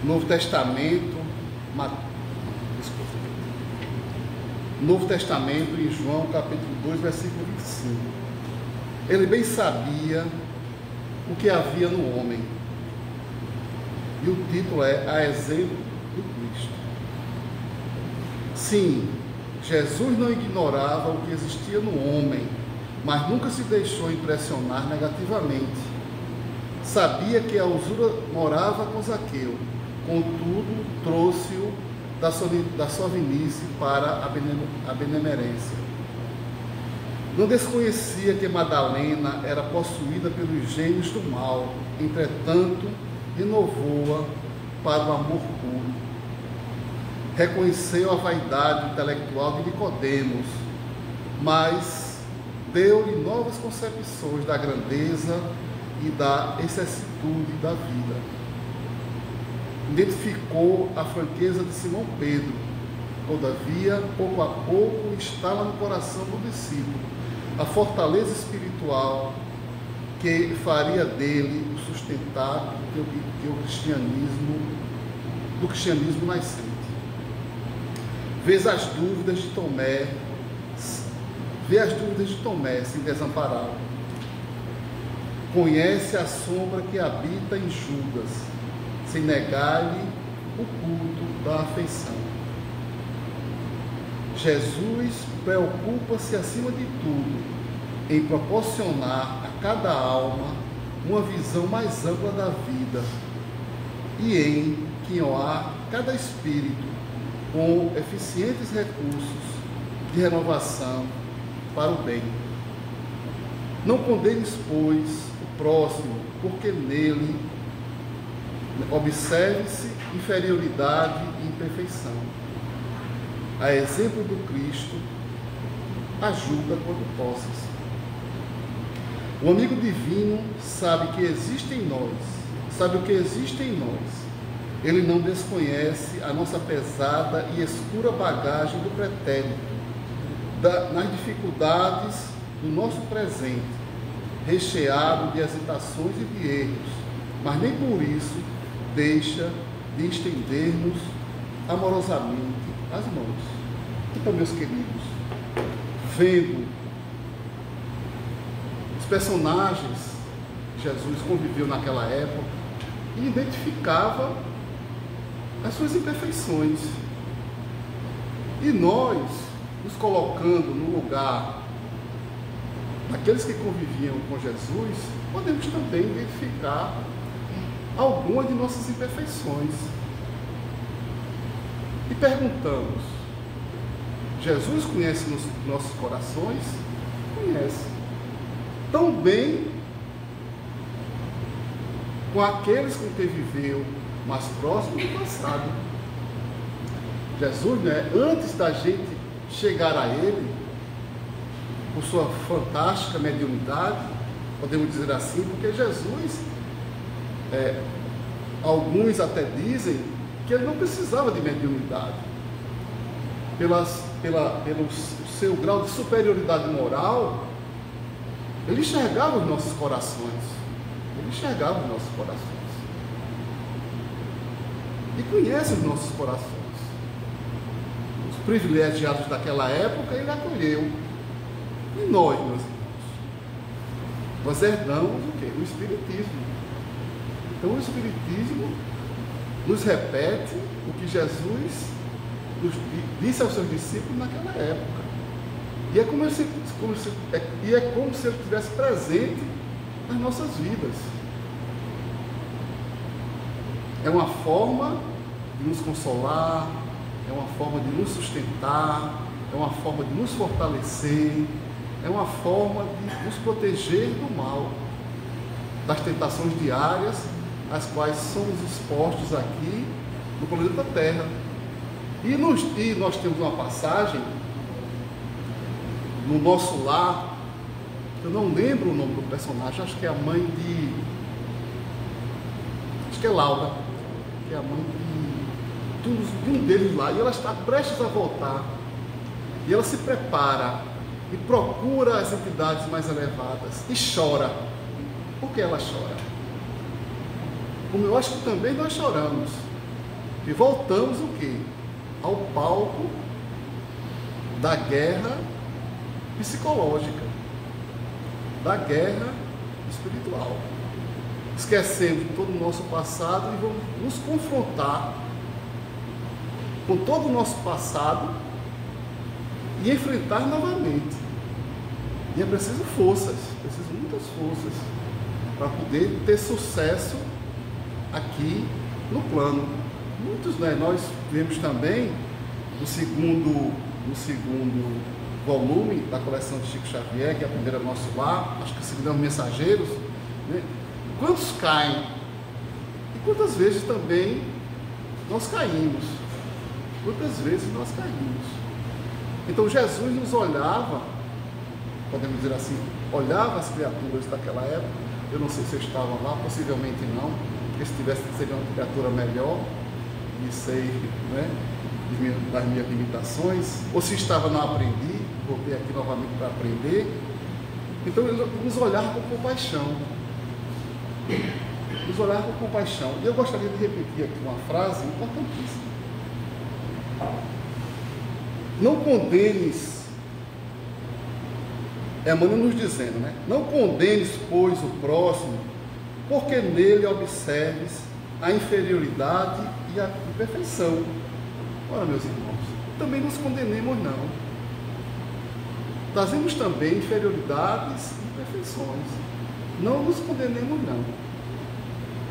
Novo Testamento, Novo Testamento, em João capítulo 2, versículo 25. Ele bem sabia o que havia no homem. E o título é A Exemplo do Cristo. Sim, Jesus não ignorava o que existia no homem, mas nunca se deixou impressionar negativamente. Sabia que a usura morava com Zaqueu, contudo, trouxe-o da sovinice para a benemerência. Não desconhecia que Madalena era possuída pelos gênios do mal, entretanto, renovou-a para o amor puro. Reconheceu a vaidade intelectual de Nicodemos, mas deu-lhe novas concepções da grandeza e da excessitude da vida. Identificou a franqueza de Simão Pedro. Todavia, pouco a pouco, instala no coração do discípulo a fortaleza espiritual que faria dele o sustentáculo do cristianismo nascente. Vê as dúvidas de Tomé sem desampará-lo. Conhece a sombra que habita em Judas, sem negar-lhe o culto da afeição. Jesus preocupa-se, acima de tudo, em proporcionar a cada alma uma visão mais ampla da vida e em quinhoar cada espírito com eficientes recursos de renovação para o bem. Não condenes, pois, o próximo, porque nele observe-se inferioridade e imperfeição. A exemplo do Cristo, ajuda quando possas. O amigo divino sabe o que existe em nós. Ele não desconhece a nossa pesada e escura bagagem do pretérito, nas dificuldades do nosso presente, recheado de hesitações e de erros, mas nem por isso deixa de estender-nos amorosamente as mãos. Então, meus queridos, vendo os personagens que Jesus conviveu naquela época e identificava as suas imperfeições, e nós, nos colocando no lugar daqueles que conviviam com Jesus, podemos também identificar algumas de nossas imperfeições. E perguntamos: Jesus conhece nossos corações? Conhece. Tão bem com aqueles com quem viveu mais próximo do passado. Jesus, antes da gente chegar a Ele, por sua fantástica mediunidade, podemos dizer assim, porque Jesus, alguns até dizem que ele não precisava de mediunidade. Pelo seu grau de superioridade moral, ele enxergava os nossos corações. E conhece os nossos corações. Os privilegiados daquela época ele acolheu. E nós, meus irmãos, nós herdamos o quê? O Espiritismo. Então o Espiritismo nos repete o que Jesus disse aos seus discípulos naquela época. E é como se ele estivesse presente nas nossas vidas. É uma forma de nos consolar, é uma forma de nos sustentar, é uma forma de nos fortalecer, é uma forma de nos proteger do mal, das tentações diárias às quais somos expostos aqui no planeta Terra. E nós temos uma passagem no nosso lar, eu não lembro o nome do personagem, acho que é a mãe de... acho que é Laura, que é a mãe de um deles lá, e ela está prestes a voltar, e ela se prepara e procura as entidades mais elevadas, e chora. Por que ela chora? Como eu acho que também nós choramos. E voltamos o quê? Ao palco da guerra psicológica, da guerra espiritual. Esquecemos de todo o nosso passado e vamos nos confrontar com todo o nosso passado e enfrentar novamente. E é preciso forças, preciso muitas forças para poder ter sucesso aqui no plano. Muitos, né, nós vemos também no segundo volume da coleção de Chico Xavier, que é a primeira Nosso Lar, acho que se não Mensageiros, né? Quantos caem? E quantas vezes também nós caímos? Quantas vezes nós caímos? Então Jesus nos olhava, podemos dizer assim, olhava as criaturas daquela época. Eu não sei se eu estava lá, possivelmente não, porque se tivesse seria uma criatura melhor, e sei, né, das minhas limitações, ou se estava não aprendi, voltei aqui novamente para aprender. Então ele nos olhava com compaixão. Nos olhar com compaixão. E eu gostaria de repetir aqui uma frase importantíssima. Não condenes, é Emmanuel nos dizendo, né? Não condenes, pois, o próximo, porque nele observes a inferioridade e a imperfeição. Ora, meus irmãos, também nos condenemos não. Trazemos também inferioridades e imperfeições. Não nos condenemos não.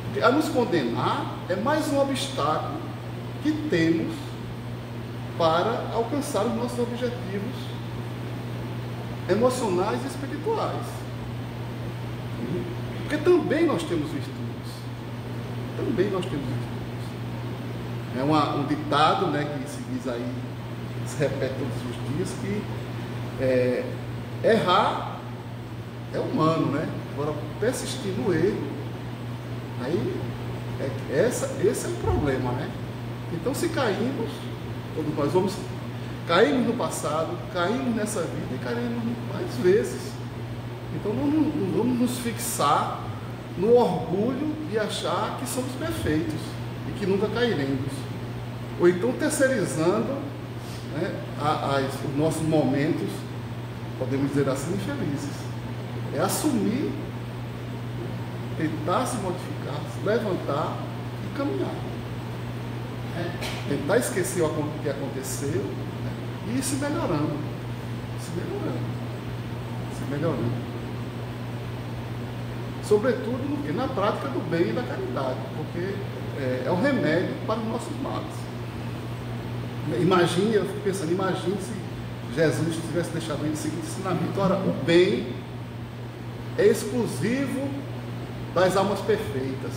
Porque a nos condenar é mais um obstáculo que temos para alcançar os nossos objetivos emocionais e espirituais. Porque também nós temos virtudes. Também nós temos virtudes. É um ditado, né, que se diz aí, se repete todos os dias, que errar é humano, né? Agora, persistir no erro, aí esse é o problema, né? Então, se caímos, todos nós vamos caímos no passado, caímos nessa vida e caímos mais vezes. Então, não vamos nos fixar no orgulho de achar que somos perfeitos e que nunca cairemos. Ou então terceirizando, né, os nossos momentos, podemos dizer assim, infelizes. É assumir, tentar se modificar, se levantar e caminhar. Tentar esquecer o que aconteceu, né, e ir se melhorando. Se melhorando. Sobretudo na prática do bem e da caridade, porque é o remédio para os nossos males. Imagine, eu fico pensando, imagine se Jesus tivesse deixado o seguinte ensinamento: ora, o bem é exclusivo das almas perfeitas.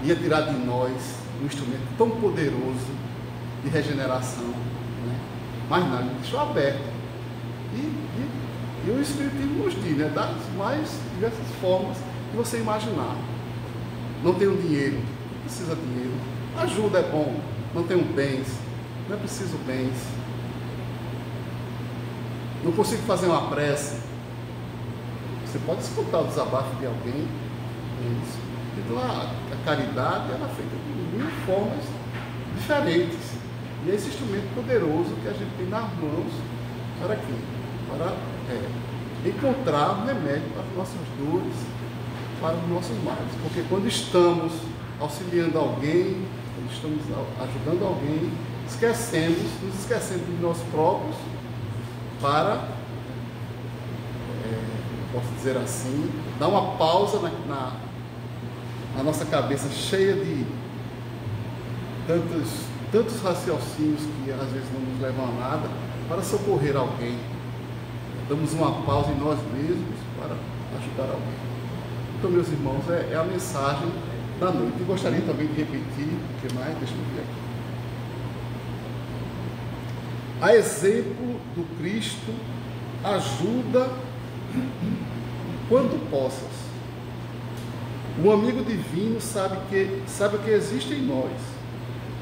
Ia tirar de nós um instrumento tão poderoso de regeneração, né? Mas não, ele deixou aberto. E o Espiritismo nos diz, né, das mais diversas formas que você imaginar. Não tenho dinheiro, não precisa dinheiro. Ajuda é bom, não tenho bens, não é preciso bens. Não consigo fazer uma prece. Você pode escutar o desabafo de alguém. Isso. Então a caridade ela é feita de mil formas diferentes. E é esse instrumento poderoso que a gente tem nas mãos para quê? Para encontrar um remédio para as nossas dores, para os nossos males. Porque quando estamos auxiliando alguém, quando estamos ajudando alguém, nos esquecemos de nós próprios para, posso dizer assim, dar uma pausa na nossa cabeça cheia de tantos raciocínios que às vezes não nos levam a nada, para socorrer alguém. Damos uma pausa em nós mesmos para ajudar alguém. Então, meus irmãos, é a mensagem da noite. E gostaria também de repetir, o que mais? Deixa eu ver aqui. A exemplo do Cristo, ajuda quando possas. O amigo divino sabe o que existe em nós.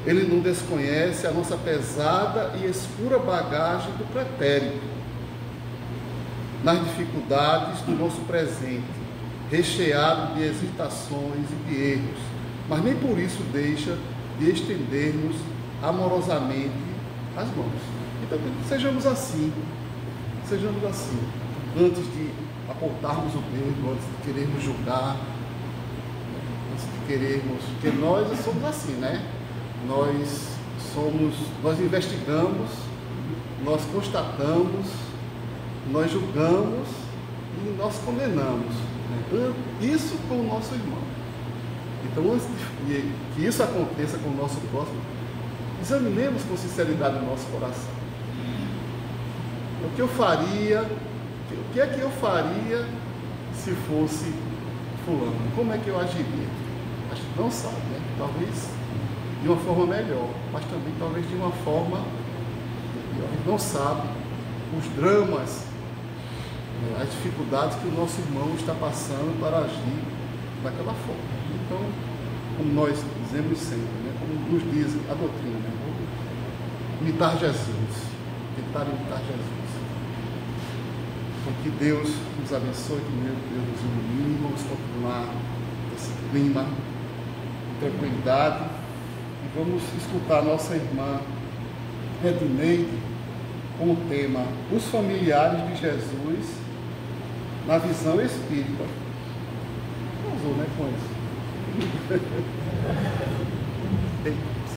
Ele não desconhece a nossa pesada e escura bagagem do pretérito, nas dificuldades do nosso presente, recheado de hesitações e de erros, mas nem por isso deixa de estendermos amorosamente as mãos. Então, sejamos assim, antes de apontarmos o dedo, antes de querermos julgar, antes de querermos, porque nós somos assim, né? Nós investigamos, nós constatamos, nós julgamos e nós condenamos, né? Isso com o nosso irmão. Então, antes de que isso aconteça com o nosso próximo, examinemos com sinceridade o nosso coração. O que é que eu faria se fosse fulano? Como é que eu agiria? A gente não sabe, né? Talvez de uma forma melhor, mas também talvez de uma forma pior. A gente não sabe os dramas, as dificuldades que o nosso irmão está passando para agir daquela forma. Então, como nós dizemos sempre, né? Como nos diz a doutrina, né? Imitar Jesus, tentar imitar Jesus. Então, que Deus nos abençoe, que Deus nos ilumine, vamos continuar esse clima de tranquilidade e vamos escutar nossa irmã Edneide com o tema Os Familiares de Jesus na Visão Espírita. Usou, né, com isso?